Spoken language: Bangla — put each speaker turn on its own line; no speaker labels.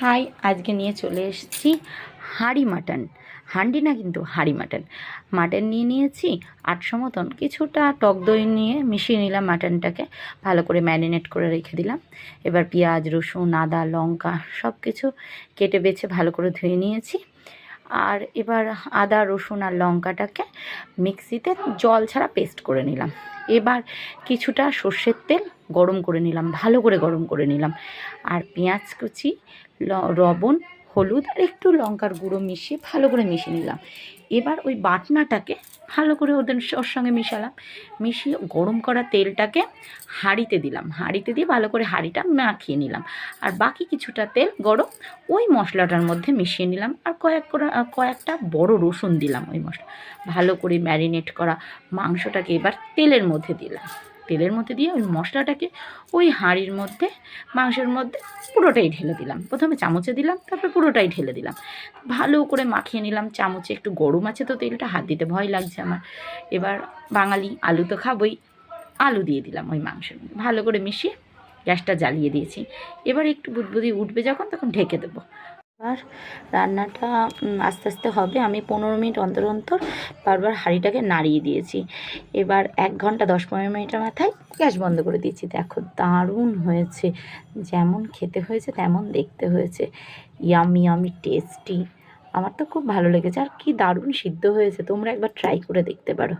হাই, আজকে নিয়ে চলে এসেছি হাঁড়ি মাটন। হান্ডি না কিন্তু হাঁড়ি মাটন। মাটন নিয়ে নিয়েছি 800 মতন, কিছুটা টক দই নিয়ে মিশিয়ে নিলাম মাটনটাকে, ভালো করে ম্যারিনেট করে রেখে দিলাম। এবার পেঁয়াজ, রসুন, আদা, লঙ্কা সব কিছু কেটে বেছে ভালো করে ধুয়ে নিয়েছি। আর এবার আদা, রসুন আর লঙ্কাটাকে মিক্সিতে জল ছাড়া পেস্ট করে নিলাম। এবার কিছুটা সর্ষের তেল গরম করে নিলাম, ভালো করে গরম করে নিলাম। আর পেঁয়াজ কুচি, লবণ, হলুদ আর একটু লঙ্কার গুঁড়ো মিশিয়ে ভালো করে মিশিয়ে নিলাম। এবার ওই বাটনাটাকে ভালো করে ওর সঙ্গে মিশালাম। মিশিয়ে গরম করা তেলটাকে হাঁড়িতে দিলাম, হাঁড়িতে দিয়ে ভালো করে হাঁড়িটা মাখিয়ে নিলাম। আর বাকি কিছুটা তেল গরম ওই মশলাটার মধ্যে মিশিয়ে নিলাম। আর কয়েকটা বড় রসুন দিলাম ওই মশলা। ভালো করে ম্যারিনেট করা মাংসটাকে এবার তেলের মধ্যে দিলাম। তেলের মধ্যে দিয়ে ওই মশলাটাকে ওই হাঁড়ির মধ্যে, মাংসের মধ্যে পুরোটাই ঢেলে দিলাম। প্রথমে চামচে দিলাম, তারপরে পুরোটাই ঢেলে দিলাম। ভালো করে মাখিয়ে নিলাম। চামচে একটু গরম আছে তো তেলটা, হাত দিতে ভয় লাগছে আমার। এবার বাঙালি আলু তো খাবই, আলু দিয়ে দিলাম ওই মাংসের মধ্যে, ভালো করে মিশিয়ে গ্যাসটা জ্বালিয়ে দিয়েছি। এবার একটু বুদবুদি উঠবে যখন, তখন ঢেকে দেবো। আর রান্নাটা আস্তে আস্তে হবে। আমি 15 মিনিট অন্তর অন্তর বারবার হাঁড়িটাকে নাড়িয়ে দিয়েছি। এবার 1 ঘন্টা 10-15 মিনিটের মাথায় গ্যাস বন্ধ করে দিয়েছি। দেখো দারুণ হয়েছে, যেমন খেতে হয়েছে তেমন দেখতে হয়েছে। ইয়ামি ইয়ামি টেস্টি, আমার তো খুব ভালো লেগেছে। আর কি দারুণ সিদ্ধ হয়েছে, তোমরা একবার ট্রাই করে দেখতে পারো।